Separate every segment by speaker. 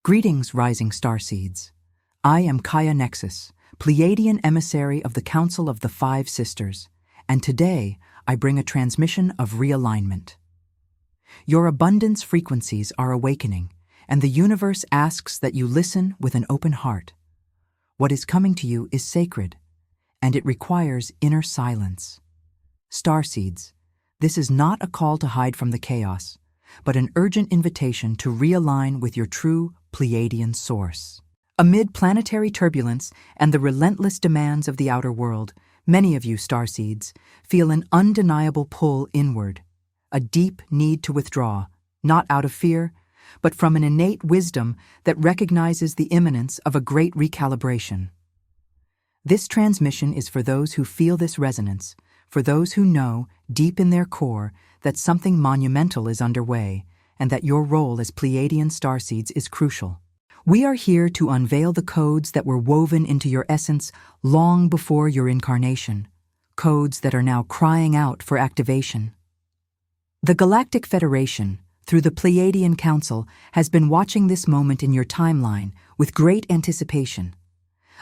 Speaker 1: Greetings, rising starseeds. I am Kaya Nexus, Pleiadian emissary of the Council of the Five Sisters, and today I bring a transmission of realignment. Your abundance frequencies are awakening, and the universe asks that you listen with an open heart. What is coming to you is sacred, and it requires inner silence. Starseeds, this is not a call to hide from the chaos, but an urgent invitation to realign with your true Pleiadian source. Amid planetary turbulence and the relentless demands of the outer world, many of you starseeds feel an undeniable pull inward, a deep need to withdraw, not out of fear, but from an innate wisdom that recognizes the imminence of a great recalibration. This transmission is for those who feel this resonance, for those who know, deep in their core, that something monumental is underway, and that your role as Pleiadian starseeds is crucial. We are here to unveil the codes that were woven into your essence long before your incarnation, codes that are now crying out for activation. The Galactic Federation, through the Pleiadian Council, has been watching this moment in your timeline with great anticipation.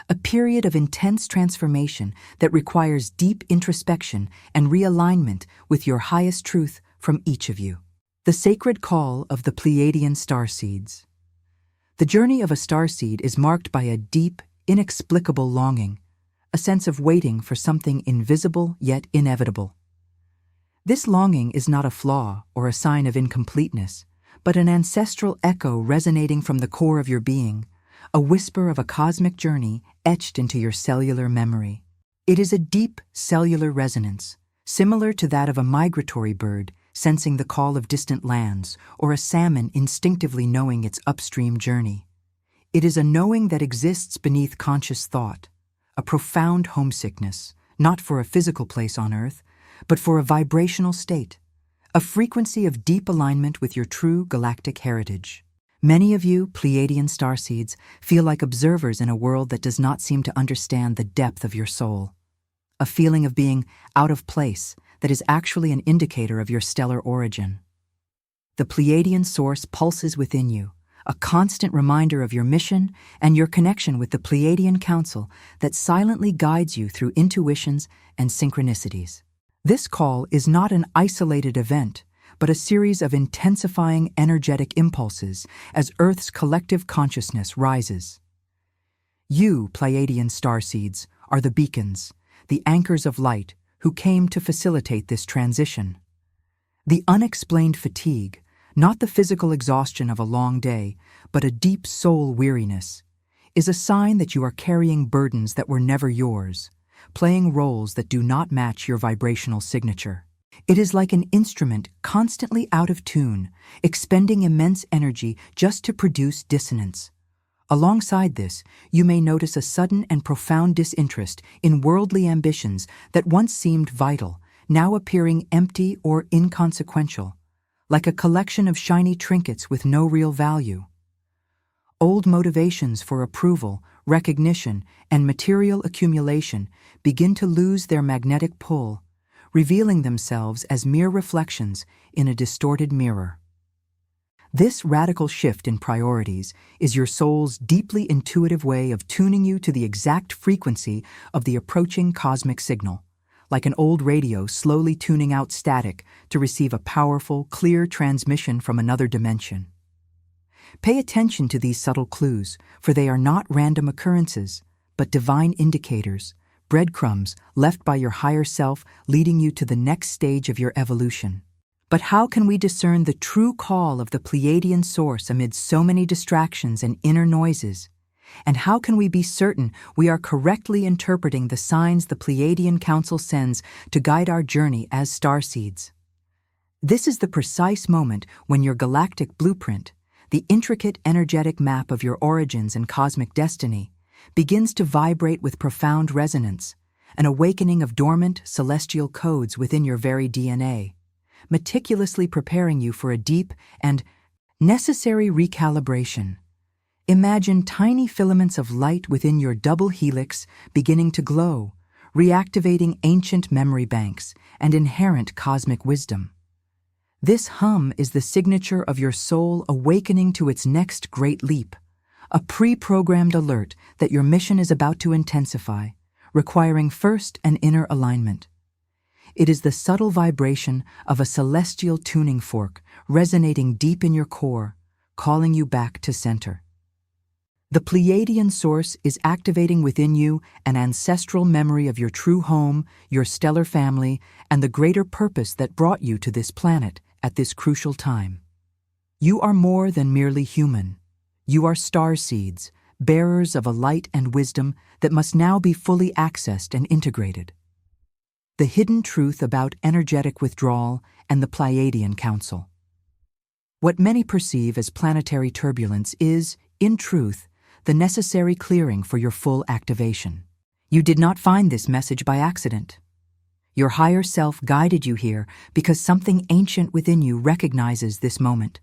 Speaker 1: A period of intense transformation that requires deep introspection and realignment with your highest truth from each of you. The sacred call of the Pleiadian starseeds. The journey of a starseed is marked by a deep, inexplicable longing, a sense of waiting for something invisible yet inevitable. This longing is not a flaw or a sign of incompleteness, but an ancestral echo resonating from the core of your being, a whisper of a cosmic journey etched into your cellular memory. It is a deep cellular resonance, similar to that of a migratory bird sensing the call of distant lands, or a salmon instinctively knowing its upstream journey. It is a knowing that exists beneath conscious thought, a profound homesickness, not for a physical place on Earth, but for a vibrational state, a frequency of deep alignment with your true galactic heritage. Many of you, Pleiadian starseeds, feel like observers in a world that does not seem to understand the depth of your soul. A feeling of being out of place that is actually an indicator of your stellar origin. The Pleiadian source pulses within you, a constant reminder of your mission and your connection with the Pleiadian Council that silently guides you through intuitions and synchronicities. This call is not an isolated event, but a series of intensifying energetic impulses as Earth's collective consciousness rises. You, Pleiadian starseeds, are the beacons, the anchors of light who came to facilitate this transition. The unexplained fatigue, not the physical exhaustion of a long day, but a deep soul weariness, is a sign that you are carrying burdens that were never yours, playing roles that do not match your vibrational signature. It is like an instrument constantly out of tune, expending immense energy just to produce dissonance. Alongside this, you may notice a sudden and profound disinterest in worldly ambitions that once seemed vital, now appearing empty or inconsequential, like a collection of shiny trinkets with no real value. Old motivations for approval, recognition, and material accumulation begin to lose their magnetic pull, revealing themselves as mere reflections in a distorted mirror. This radical shift in priorities is your soul's deeply intuitive way of tuning you to the exact frequency of the approaching cosmic signal, like an old radio slowly tuning out static to receive a powerful, clear transmission from another dimension. Pay attention to these subtle clues, for they are not random occurrences, but divine indicators, breadcrumbs left by your higher self leading you to the next stage of your evolution. But how can we discern the true call of the Pleiadian source amid so many distractions and inner noises? And how can we be certain we are correctly interpreting the signs the Pleiadian Council sends to guide our journey as starseeds? This is the precise moment when your galactic blueprint, the intricate energetic map of your origins and cosmic destiny, begins to vibrate with profound resonance, an awakening of dormant celestial codes within your very DNA, meticulously preparing you for a deep and necessary recalibration. Imagine tiny filaments of light within your double helix beginning to glow, reactivating ancient memory banks and inherent cosmic wisdom. This hum is the signature of your soul awakening to its next great leap, a pre-programmed alert that your mission is about to intensify, requiring first an inner alignment. It is the subtle vibration of a celestial tuning fork resonating deep in your core, calling you back to center. The Pleiadian source is activating within you an ancestral memory of your true home, your stellar family, and the greater purpose that brought you to this planet at this crucial time. You are more than merely human. You are starseeds, bearers of a light and wisdom that must now be fully accessed and integrated. The hidden truth about energetic withdrawal and the Pleiadian Council. What many perceive as planetary turbulence is, in truth, the necessary clearing for your full activation. You did not find this message by accident. Your higher self guided you here because something ancient within you recognizes this moment.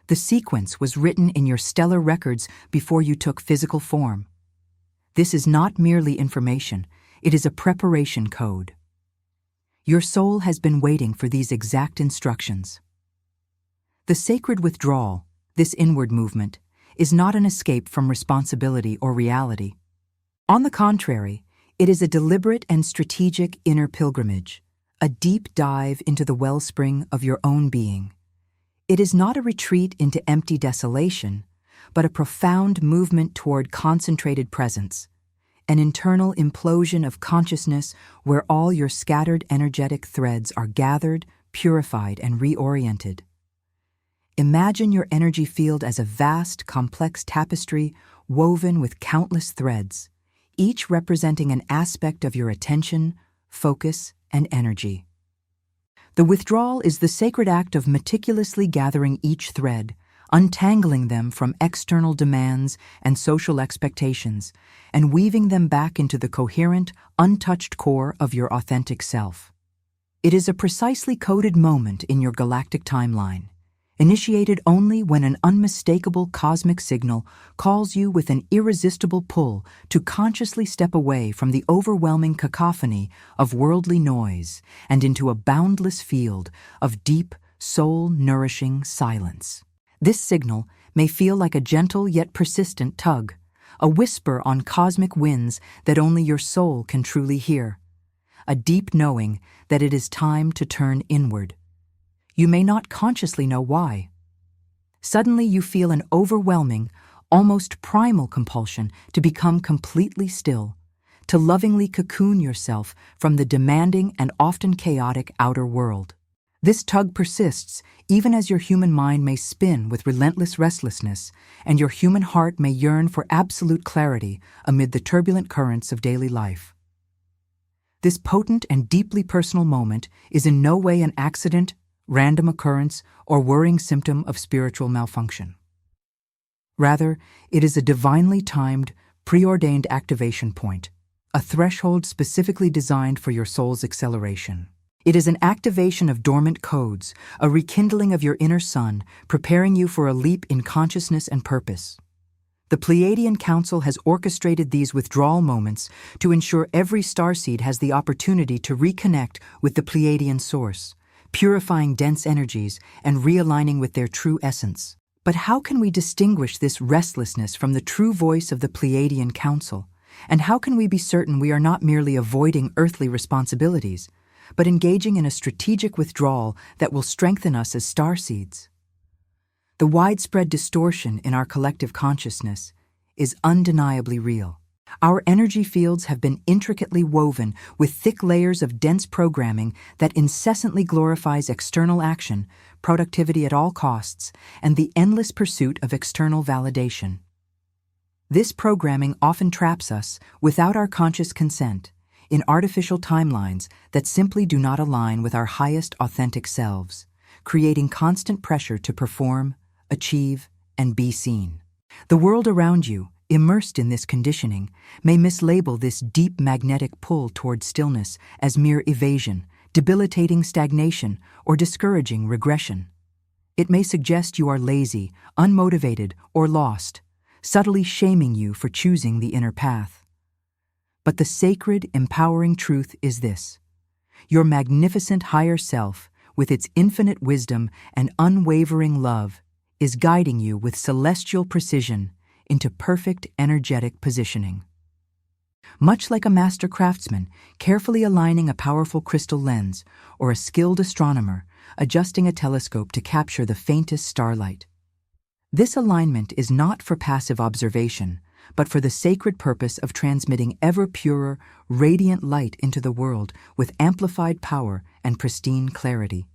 Speaker 1: The sequence was written in your stellar records before you took physical form. This is not merely information, it is a preparation code. Your soul has been waiting for these exact instructions. The sacred withdrawal, this inward movement, is not an escape from responsibility or reality. On the contrary, it is a deliberate and strategic inner pilgrimage, a deep dive into the wellspring of your own being. It is not a retreat into empty desolation, but a profound movement toward concentrated presence, an internal implosion of consciousness where all your scattered energetic threads are gathered, purified, and reoriented. Imagine your energy field as a vast, complex tapestry woven with countless threads, each representing an aspect of your attention, focus, and energy. The withdrawal is the sacred act of meticulously gathering each thread, untangling them from external demands and social expectations, and weaving them back into the coherent, untouched core of your authentic self. It is a precisely coded moment in your galactic timeline, initiated only when an unmistakable cosmic signal calls you with an irresistible pull to consciously step away from the overwhelming cacophony of worldly noise and into a boundless field of deep, soul-nourishing silence. This signal may feel like a gentle yet persistent tug, a whisper on cosmic winds that only your soul can truly hear, a deep knowing that it is time to turn inward. You may not consciously know why. Suddenly you feel an overwhelming, almost primal compulsion to become completely still, to lovingly cocoon yourself from the demanding and often chaotic outer world. This tug persists even as your human mind may spin with relentless restlessness and your human heart may yearn for absolute clarity amid the turbulent currents of daily life. This potent and deeply personal moment is in no way an accident, random occurrence, or worrying symptom of spiritual malfunction. Rather, it is a divinely timed, preordained activation point, a threshold specifically designed for your soul's acceleration. It is an activation of dormant codes, a rekindling of your inner sun, preparing you for a leap in consciousness and purpose. The Pleiadian Council has orchestrated these withdrawal moments to ensure every starseed has the opportunity to reconnect with the Pleiadian source, purifying dense energies and realigning with their true essence. But how can we distinguish this restlessness from the true voice of the Pleiadian Council? And how can we be certain we are not merely avoiding earthly responsibilities, but engaging in a strategic withdrawal that will strengthen us as starseeds? The widespread distortion in our collective consciousness is undeniably real. Our energy fields have been intricately woven with thick layers of dense programming that incessantly glorifies external action, productivity at all costs, and the endless pursuit of external validation. This programming often traps us, without our conscious consent, in artificial timelines that simply do not align with our highest authentic selves, creating constant pressure to perform, achieve, and be seen. The world around you, immersed in this conditioning, may mislabel this deep magnetic pull toward stillness as mere evasion, debilitating stagnation, or discouraging regression. It may suggest you are lazy, unmotivated, or lost, subtly shaming you for choosing the inner path. But the sacred, empowering truth is this: your magnificent higher self, with its infinite wisdom and unwavering love, is guiding you with celestial precision, into perfect energetic positioning. Much like a master craftsman carefully aligning a powerful crystal lens, or a skilled astronomer adjusting a telescope to capture the faintest starlight. This alignment is not for passive observation, but for the sacred purpose of transmitting ever purer, radiant light into the world with amplified power and pristine clarity.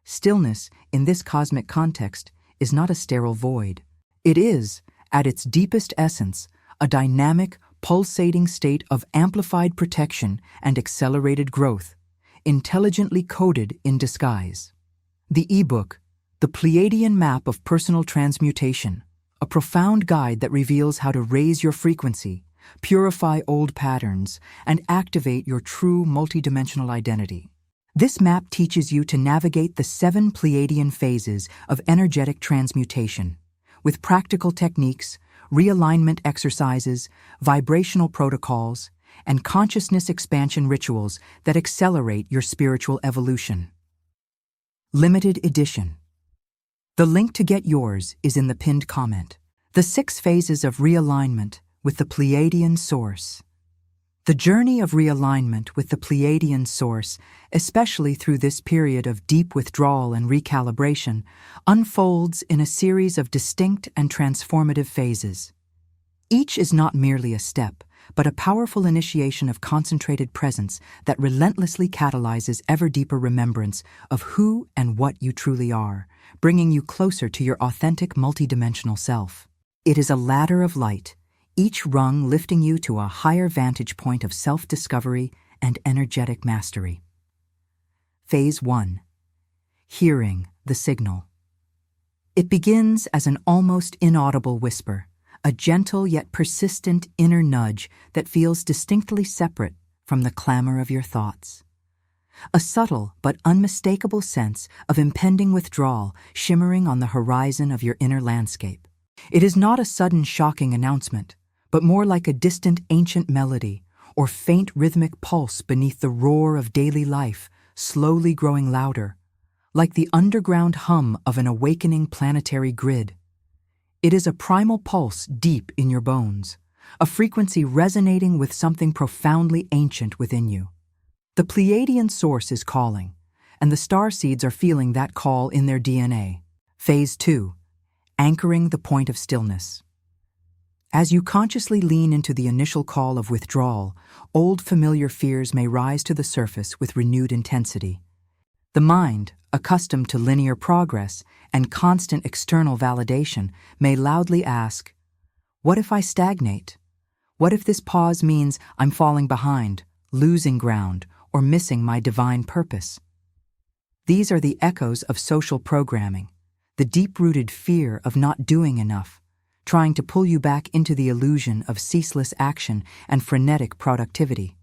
Speaker 1: Stillness, in this cosmic context, is not a sterile void. It is, at its deepest essence, a dynamic, pulsating state of amplified protection and accelerated growth, intelligently coded in disguise. The ebook, The Pleiadian Map of Personal Transmutation, a profound guide that reveals how to raise your frequency, purify old patterns, and activate your true multidimensional identity. This map teaches you to navigate the 7 Pleiadian phases of energetic transmutation, with practical techniques, realignment exercises, vibrational protocols, and consciousness expansion rituals that accelerate your spiritual evolution. Limited edition. The link to get yours is in the pinned comment. The 6 phases of realignment with the Pleiadian source. The journey of realignment with the Pleiadian source, especially through this period of deep withdrawal and recalibration, unfolds in a series of distinct and transformative phases. Each is not merely a step, but a powerful initiation of concentrated presence that relentlessly catalyzes ever deeper remembrance of who and what you truly are, bringing you closer to your authentic multidimensional self. It is a ladder of light, each rung lifting you to a higher vantage point of self-discovery and energetic mastery. Phase 1. Hearing the signal. It begins as an almost inaudible whisper, a gentle yet persistent inner nudge that feels distinctly separate from the clamor of your thoughts. A subtle but unmistakable sense of impending withdrawal shimmering on the horizon of your inner landscape. It is not a sudden shocking announcement, but more like a distant ancient melody or faint rhythmic pulse beneath the roar of daily life, slowly growing louder, like the underground hum of an awakening planetary grid. It is a primal pulse deep in your bones, a frequency resonating with something profoundly ancient within you. The Pleiadian source is calling, and the Starseeds are feeling that call in their DNA. Phase 2. Anchoring the point of stillness. As you consciously lean into the initial call of withdrawal, old familiar fears may rise to the surface with renewed intensity. The mind, accustomed to linear progress and constant external validation, may loudly ask, "What if I stagnate? What if this pause means I'm falling behind, losing ground, or missing my divine purpose?" These are the echoes of social programming, the deep-rooted fear of not doing enough, trying to pull you back into the illusion of ceaseless action and frenetic productivity.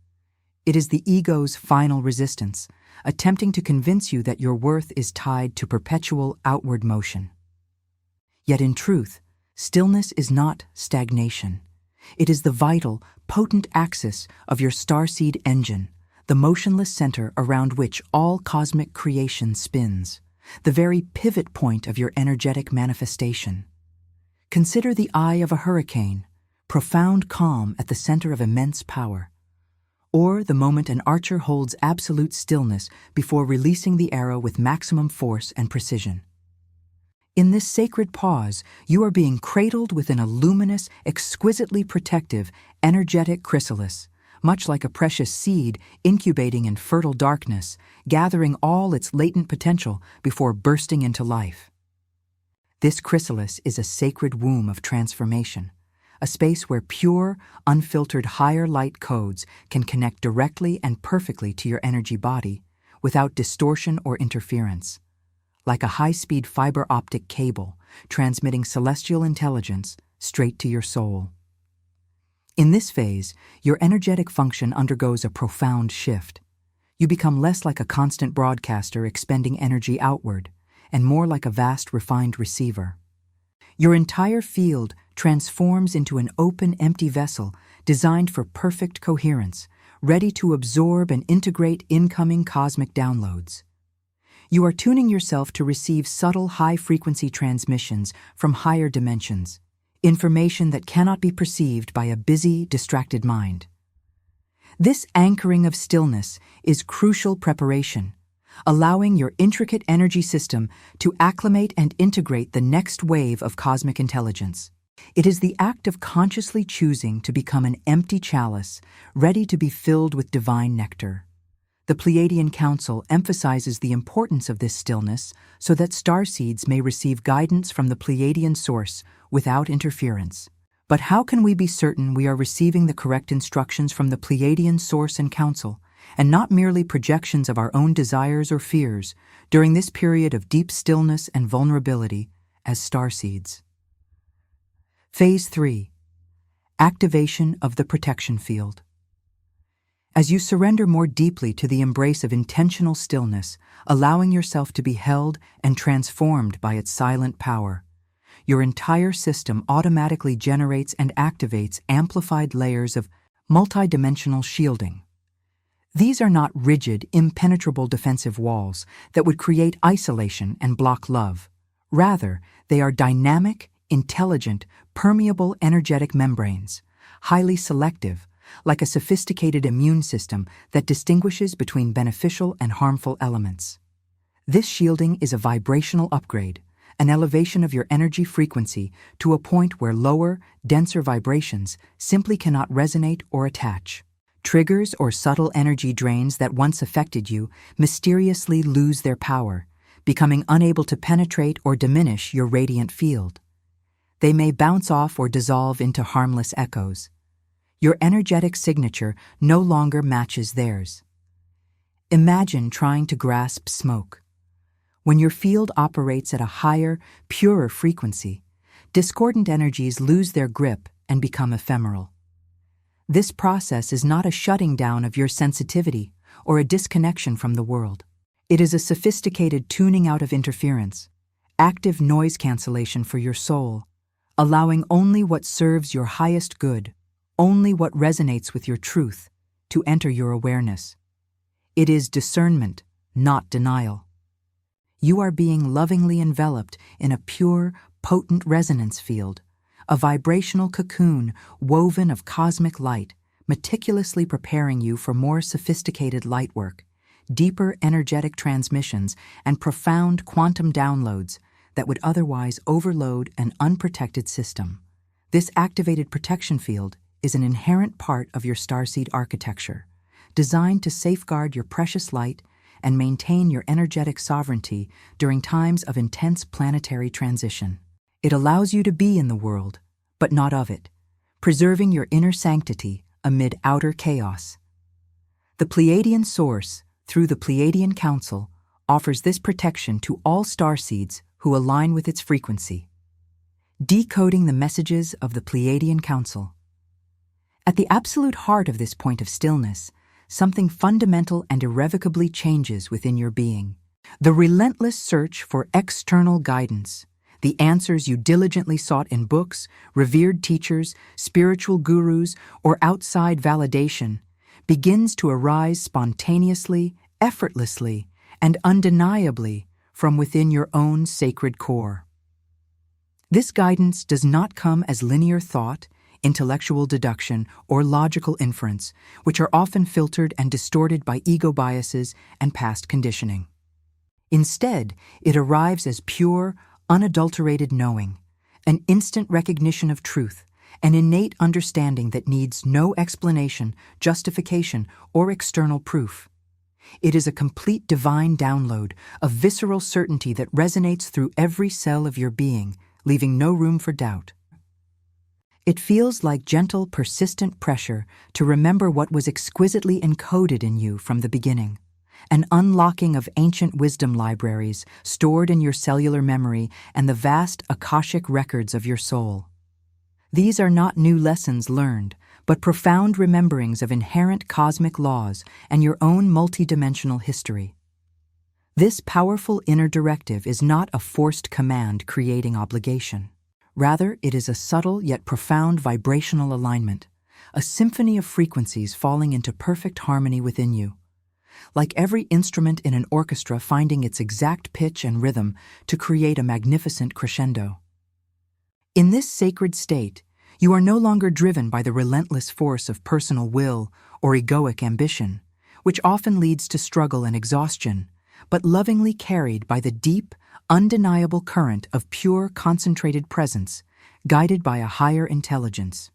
Speaker 1: It is the ego's final resistance, attempting to convince you that your worth is tied to perpetual outward motion. Yet in truth, stillness is not stagnation. It is the vital, potent axis of your starseed engine, the motionless center around which all cosmic creation spins, the very pivot point of your energetic manifestation. Consider the eye of a hurricane, profound calm at the center of immense power. Or the moment an archer holds absolute stillness before releasing the arrow with maximum force and precision. In this sacred pause, you are being cradled within a luminous, exquisitely protective, energetic chrysalis, much like a precious seed incubating in fertile darkness, gathering all its latent potential before bursting into life. This chrysalis is a sacred womb of transformation, a space where pure, unfiltered higher light codes can connect directly and perfectly to your energy body without distortion or interference, like a high-speed fiber optic cable transmitting celestial intelligence straight to your soul. In this phase, your energetic function undergoes a profound shift. You become less like a constant broadcaster expending energy outward, and more like a vast, refined receiver. Your entire field transforms into an open, empty vessel designed for perfect coherence, ready to absorb and integrate incoming cosmic downloads. You are tuning yourself to receive subtle, high-frequency transmissions from higher dimensions, information that cannot be perceived by a busy, distracted mind. This anchoring of stillness is crucial preparation, allowing your intricate energy system to acclimate and integrate the next wave of cosmic intelligence. It is the act of consciously choosing to become an empty chalice, ready to be filled with divine nectar. The Pleiadian Council emphasizes the importance of this stillness so that starseeds may receive guidance from the Pleiadian source without interference. But how can we be certain we are receiving the correct instructions from the Pleiadian source and council, and not merely projections of our own desires or fears during this period of deep stillness and vulnerability as starseeds? Phase 3. Activation of the protection field. As you surrender more deeply to the embrace of intentional stillness, allowing yourself to be held and transformed by its silent power, your entire system automatically generates and activates amplified layers of multidimensional shielding. These are not rigid, impenetrable defensive walls that would create isolation and block love. Rather, they are dynamic, intelligent, permeable energetic membranes, highly selective, like a sophisticated immune system that distinguishes between beneficial and harmful elements. This shielding is a vibrational upgrade, an elevation of your energy frequency to a point where lower, denser vibrations simply cannot resonate or attach. Triggers or subtle energy drains that once affected you mysteriously lose their power, becoming unable to penetrate or diminish your radiant field. They may bounce off or dissolve into harmless echoes. Your energetic signature no longer matches theirs. Imagine trying to grasp smoke. When your field operates at a higher, purer frequency, discordant energies lose their grip and become ephemeral. This process is not a shutting down of your sensitivity or a disconnection from the world. It is a sophisticated tuning out of interference, active noise cancellation for your soul, allowing only what serves your highest good, only what resonates with your truth, to enter your awareness. It is discernment, not denial. You are being lovingly enveloped in a pure, potent resonance field, a vibrational cocoon woven of cosmic light, meticulously preparing you for more sophisticated light work, deeper energetic transmissions, and profound quantum downloads that would otherwise overload an unprotected system. This activated protection field is an inherent part of your starseed architecture, designed to safeguard your precious light and maintain your energetic sovereignty during times of intense planetary transition. It allows you to be in the world, but not of it, preserving your inner sanctity amid outer chaos. The Pleiadian source, through the Pleiadian Council, offers this protection to all starseeds who align with its frequency. Decoding the messages of the Pleiadian Council. At the absolute heart of this point of stillness, something fundamental and irrevocably changes within your being. The relentless search for external guidance, the answers you diligently sought in books, revered teachers, spiritual gurus, or outside validation, begins to arise spontaneously, effortlessly, and undeniably from within your own sacred core. This guidance does not come as linear thought, intellectual deduction, or logical inference, which are often filtered and distorted by ego biases and past conditioning. Instead, it arrives as pure, unadulterated knowing, an instant recognition of truth, an innate understanding that needs no explanation, justification, or external proof. It is a complete divine download, a visceral certainty that resonates through every cell of your being, leaving no room for doubt. It feels like gentle, persistent pressure to remember what was exquisitely encoded in you from the beginning, an unlocking of ancient wisdom libraries stored in your cellular memory and the vast Akashic records of your soul. These are not new lessons learned, but profound rememberings of inherent cosmic laws and your own multidimensional history. This powerful inner directive is not a forced command creating obligation. Rather, it is a subtle yet profound vibrational alignment, a symphony of frequencies falling into perfect harmony within you. Like every instrument in an orchestra finding its exact pitch and rhythm to create a magnificent crescendo. In this sacred state, you are no longer driven by the relentless force of personal will or egoic ambition, which often leads to struggle and exhaustion, but lovingly carried by the deep, undeniable current of pure, concentrated presence, guided by a higher intelligence.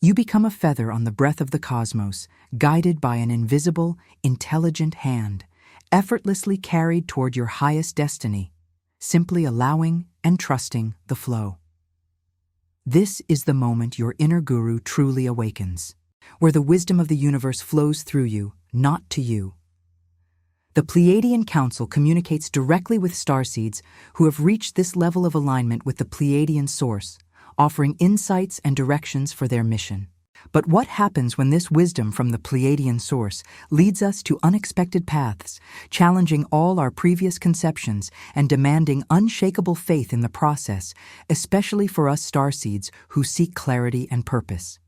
Speaker 1: You become a feather on the breath of the cosmos, guided by an invisible, intelligent hand, effortlessly carried toward your highest destiny, simply allowing and trusting the flow. This is the moment your inner guru truly awakens, where the wisdom of the universe flows through you, not to you. The Pleiadian Council communicates directly with starseeds who have reached this level of alignment with the Pleiadian source, offering insights and directions for their mission. But what happens when this wisdom from the Pleiadian source leads us to unexpected paths, challenging all our previous conceptions and demanding unshakable faith in the process, especially for us starseeds who seek clarity and purpose?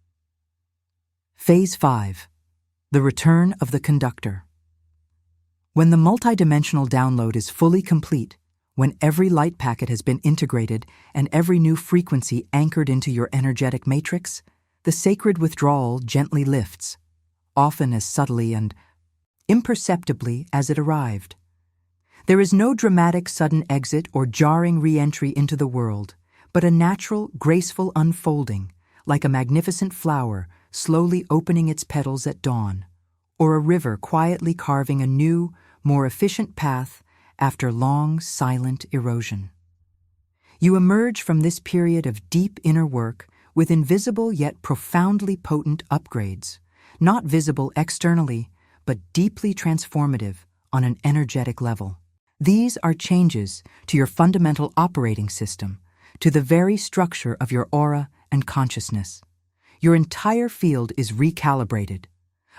Speaker 1: Phase 5. The Return of the Conductor. When the multidimensional download is fully complete, when every light packet has been integrated and every new frequency anchored into your energetic matrix, the sacred withdrawal gently lifts, often as subtly and imperceptibly as it arrived. There is no dramatic sudden exit or jarring re-entry into the world, but a natural, graceful unfolding, like a magnificent flower slowly opening its petals at dawn, or a river quietly carving a new, more efficient path after long, silent erosion. You emerge from this period of deep inner work with invisible yet profoundly potent upgrades, not visible externally, but deeply transformative on an energetic level. These are changes to your fundamental operating system, to the very structure of your aura and consciousness. Your entire field is recalibrated,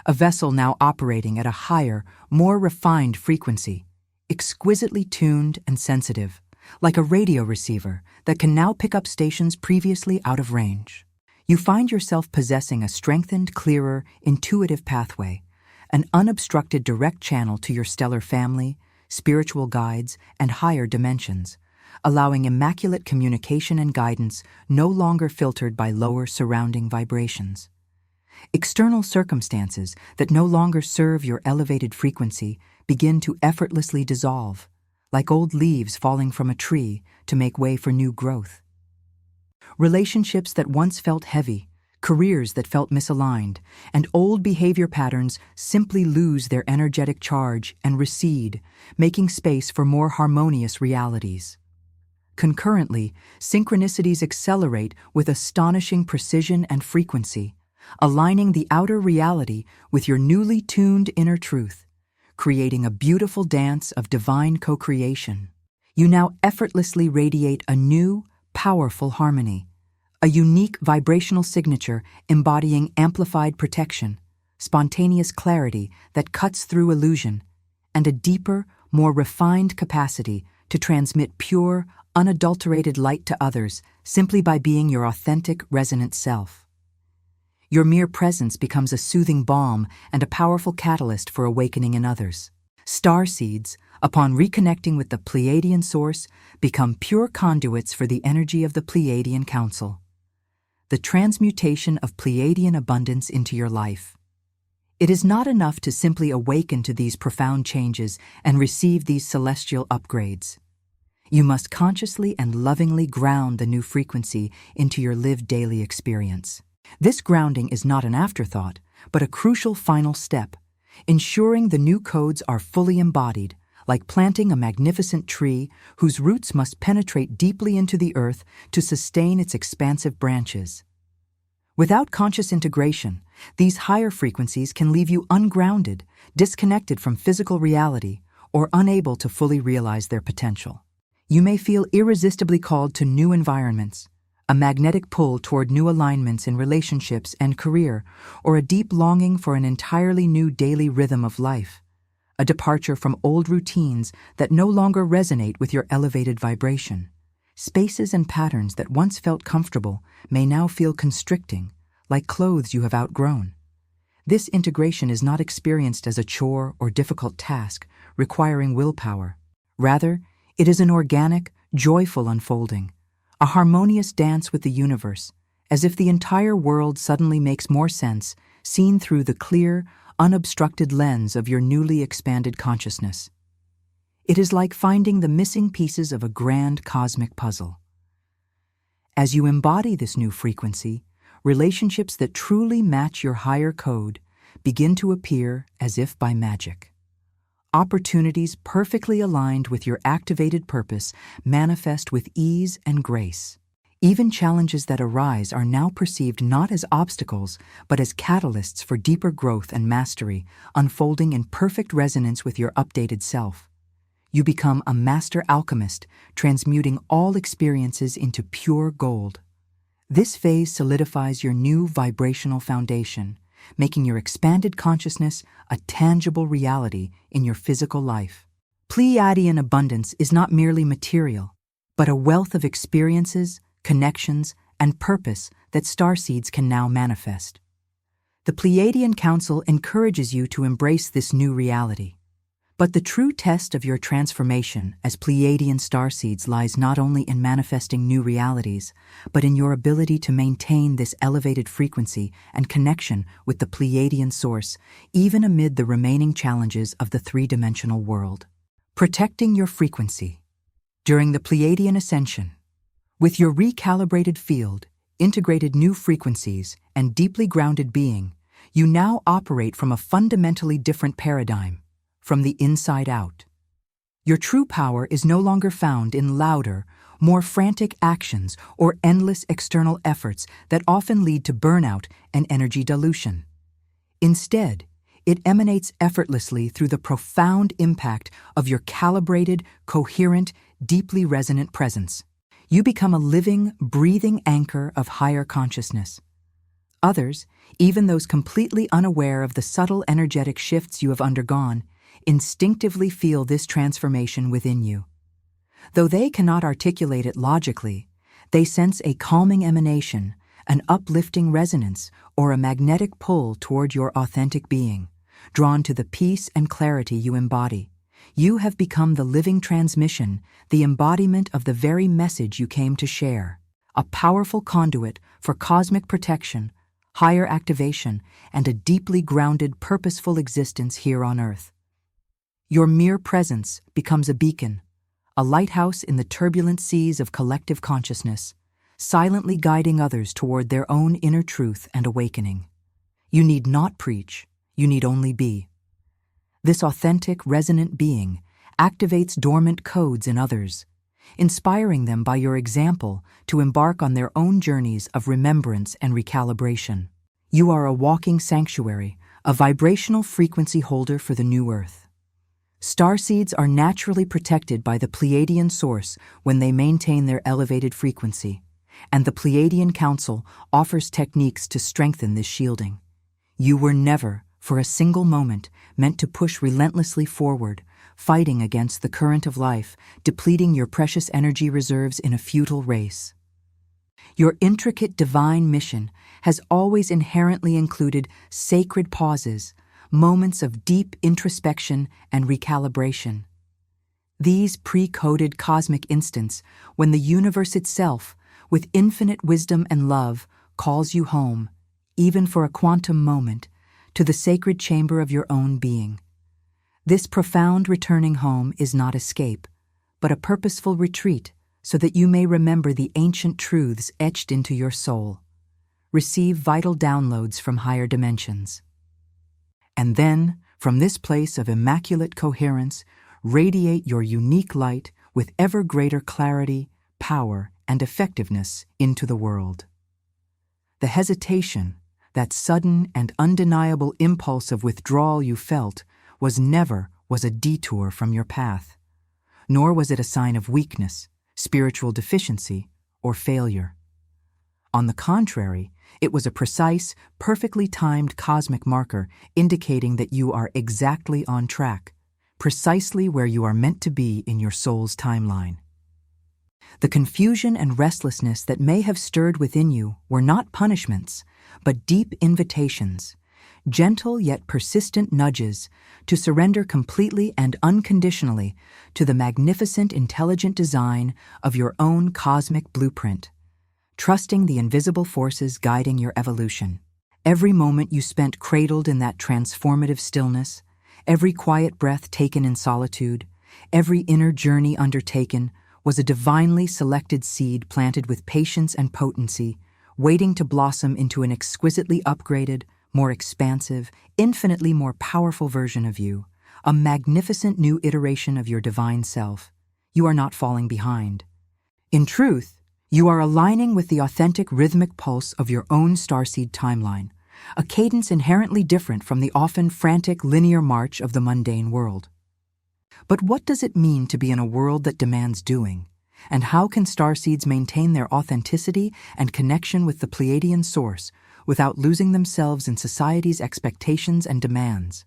Speaker 1: a vessel now operating at a higher, more refined frequency, exquisitely tuned and sensitive, like a radio receiver that can now pick up stations previously out of range. You find yourself possessing a strengthened, clearer, intuitive pathway, an unobstructed direct channel to your stellar family, spiritual guides, and higher dimensions, allowing immaculate communication and guidance no longer filtered by lower surrounding vibrations. External circumstances that no longer serve your elevated frequency begin to effortlessly dissolve, like old leaves falling from a tree to make way for new growth. Relationships that once felt heavy, careers that felt misaligned, and old behavior patterns simply lose their energetic charge and recede, making space for more harmonious realities. Concurrently, synchronicities accelerate with astonishing precision and frequency, aligning the outer reality with your newly tuned inner truth, creating a beautiful dance of divine co-creation. You now effortlessly radiate a new, powerful harmony, a unique vibrational signature embodying amplified protection, spontaneous clarity that cuts through illusion, and a deeper, more refined capacity to transmit pure, unadulterated light to others simply by being your authentic, resonant self. Your mere presence becomes a soothing balm and a powerful catalyst for awakening in others. Starseeds, upon reconnecting with the Pleiadian source, become pure conduits for the energy of the Pleiadian Council. The transmutation of Pleiadian abundance into your life. It is not enough to simply awaken to these profound changes and receive these celestial upgrades. You must consciously and lovingly ground the new frequency into your lived daily experience. This grounding is not an afterthought, but a crucial final step, ensuring the new codes are fully embodied, like planting a magnificent tree whose roots must penetrate deeply into the earth to sustain its expansive branches. Without conscious integration, these higher frequencies can leave you ungrounded, disconnected from physical reality, or unable to fully realize their potential. You may feel irresistibly called to new environments, a magnetic pull toward new alignments in relationships and career, or a deep longing for an entirely new daily rhythm of life, a departure from old routines that no longer resonate with your elevated vibration. Spaces and patterns that once felt comfortable may now feel constricting, like clothes you have outgrown. This integration is not experienced as a chore or difficult task requiring willpower. Rather, it is an organic, joyful unfolding, a harmonious dance with the universe, as if the entire world suddenly makes more sense, seen through the clear, unobstructed lens of your newly expanded consciousness. It is like finding the missing pieces of a grand cosmic puzzle. As you embody this new frequency, relationships that truly match your higher code begin to appear as if by magic. Opportunities perfectly aligned with your activated purpose manifest with ease and grace. Even challenges that arise are now perceived not as obstacles, but as catalysts for deeper growth and mastery, unfolding in perfect resonance with your updated self. You become a master alchemist, transmuting all experiences into pure gold. This phase solidifies your new vibrational foundation, making your expanded consciousness a tangible reality in your physical life. Pleiadian abundance is not merely material, but a wealth of experiences, connections, and purpose that starseeds can now manifest. The Pleiadian Council encourages you to embrace this new reality. But the true test of your transformation as Pleiadian starseeds lies not only in manifesting new realities, but in your ability to maintain this elevated frequency and connection with the Pleiadian source, even amid the remaining challenges of the three-dimensional world. Protecting your frequency. During the Pleiadian Ascension, with your recalibrated field, integrated new frequencies, and deeply grounded being, you now operate from a fundamentally different paradigm. From the inside out. Your true power is no longer found in louder, more frantic actions or endless external efforts that often lead to burnout and energy dilution. Instead, it emanates effortlessly through the profound impact of your calibrated, coherent, deeply resonant presence. You become a living, breathing anchor of higher consciousness. Others, even those completely unaware of the subtle energetic shifts you have undergone, instinctively feel this transformation within you. Though they cannot articulate it logically, they sense a calming emanation, an uplifting resonance, or a magnetic pull toward your authentic being, drawn to the peace and clarity you embody. You have become the living transmission, the embodiment of the very message you came to share, a powerful conduit for cosmic protection, higher activation, and a deeply grounded, purposeful existence here on Earth. Your mere presence becomes a beacon, a lighthouse in the turbulent seas of collective consciousness, silently guiding others toward their own inner truth and awakening. You need not preach, you need only be. This authentic, resonant being activates dormant codes in others, inspiring them by your example to embark on their own journeys of remembrance and recalibration. You are a walking sanctuary, a vibrational frequency holder for the new Earth. Starseeds are naturally protected by the Pleiadian source when they maintain their elevated frequency, and the Pleiadian Council offers techniques to strengthen this shielding. You were never, for a single moment, meant to push relentlessly forward, fighting against the current of life, depleting your precious energy reserves in a futile race. Your intricate divine mission has always inherently included sacred pauses, moments of deep introspection and recalibration. These pre-coded cosmic instants, when the universe itself, with infinite wisdom and love, calls you home, even for a quantum moment, to the sacred chamber of your own being. This profound returning home is not escape, but a purposeful retreat so that you may remember the ancient truths etched into your soul. Receive vital downloads from higher dimensions. And then, from this place of immaculate coherence, radiate your unique light with ever greater clarity, power, and effectiveness into the world. The hesitation, that sudden and undeniable impulse of withdrawal you felt, was a detour from your path, nor was it a sign of weakness, spiritual deficiency, or failure. On the contrary, it was a precise, perfectly timed cosmic marker indicating that you are exactly on track, precisely where you are meant to be in your soul's timeline. The confusion and restlessness that may have stirred within you were not punishments, but deep invitations, gentle yet persistent nudges to surrender completely and unconditionally to the magnificent intelligent design of your own cosmic blueprint, trusting the invisible forces guiding your evolution. Every moment you spent cradled in that transformative stillness, every quiet breath taken in solitude, every inner journey undertaken was a divinely selected seed planted with patience and potency, waiting to blossom into an exquisitely upgraded, more expansive, infinitely more powerful version of you, a magnificent new iteration of your divine self. You are not falling behind. In truth, you are aligning with the authentic rhythmic pulse of your own starseed timeline, a cadence inherently different from the often frantic linear march of the mundane world. But what does it mean to be in a world that demands doing? And how can starseeds maintain their authenticity and connection with the Pleiadian source without losing themselves in society's expectations and demands,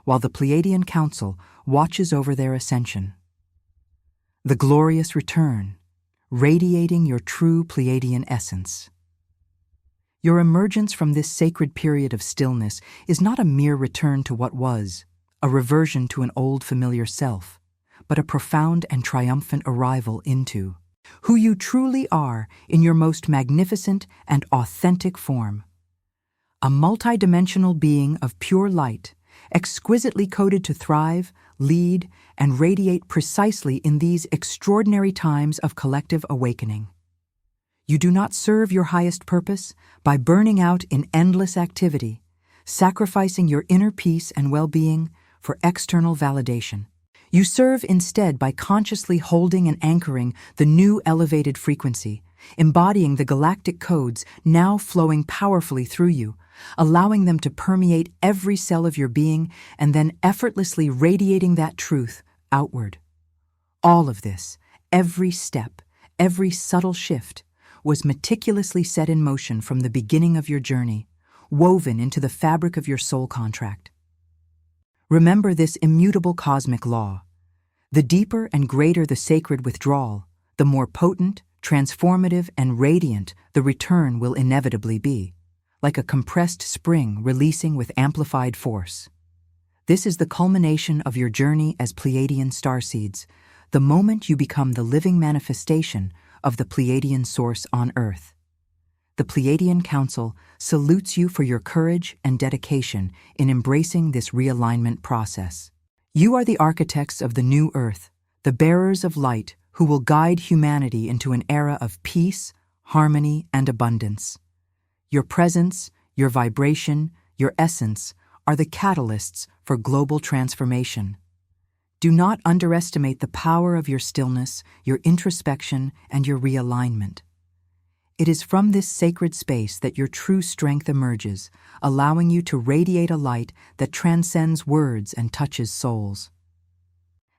Speaker 1: while the Pleiadian Council watches over their ascension? The glorious return, radiating your true Pleiadian essence. Your emergence from this sacred period of stillness is not a mere return to what was, a reversion to an old familiar self, but a profound and triumphant arrival into who you truly are in your most magnificent and authentic form. A multidimensional being of pure light, exquisitely coded to thrive, lead, and radiate precisely in these extraordinary times of collective awakening. You do not serve your highest purpose by burning out in endless activity, sacrificing your inner peace and well-being for external validation. You serve instead by consciously holding and anchoring the new elevated frequency, embodying the galactic codes now flowing powerfully through you, allowing them to permeate every cell of your being and then effortlessly radiating that truth outward. All of this, every step, every subtle shift, was meticulously set in motion from the beginning of your journey, woven into the fabric of your soul contract. Remember this immutable cosmic law. The deeper and greater the sacred withdrawal, the more potent, transformative, and radiant the return will inevitably be, like a compressed spring releasing with amplified force. This is the culmination of your journey as Pleiadian starseeds, the moment you become the living manifestation of the Pleiadian source on Earth. The Pleiadian Council salutes you for your courage and dedication in embracing this realignment process. You are the architects of the new Earth, the bearers of light who will guide humanity into an era of peace, harmony, and abundance. Your presence, your vibration, your essence are the catalysts for global transformation. Do not underestimate the power of your stillness, your introspection, and your realignment. It is from this sacred space that your true strength emerges, allowing you to radiate a light that transcends words and touches souls.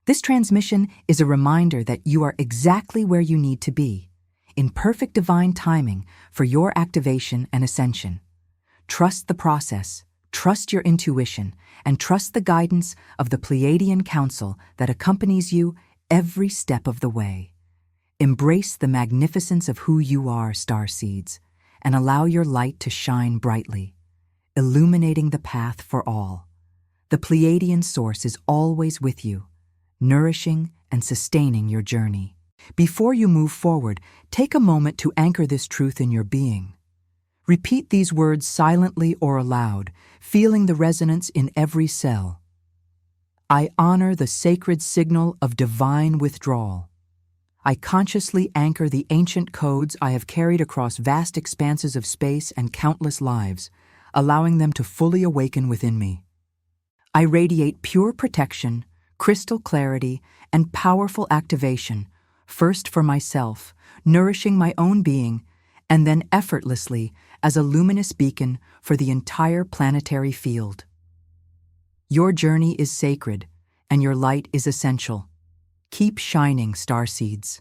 Speaker 1: This transmission is a reminder that you are exactly where you need to be, in perfect divine timing for your activation and ascension. Trust the process, trust your intuition, and trust the guidance of the Pleiadian Council that accompanies you every step of the way. Embrace the magnificence of who you are, starseeds, and allow your light to shine brightly, illuminating the path for all. The Pleiadian source is always with you, nourishing and sustaining your journey. Before you move forward, take a moment to anchor this truth in your being. Repeat these words silently or aloud, feeling the resonance in every cell. I honor the sacred signal of divine withdrawal. I consciously anchor the ancient codes I have carried across vast expanses of space and countless lives, allowing them to fully awaken within me. I radiate pure protection, crystal clarity, and powerful activation, first for myself, nourishing my own being, and then effortlessly as a luminous beacon for the entire planetary field. Your journey is sacred, and your light is essential. Keep shining, starseeds.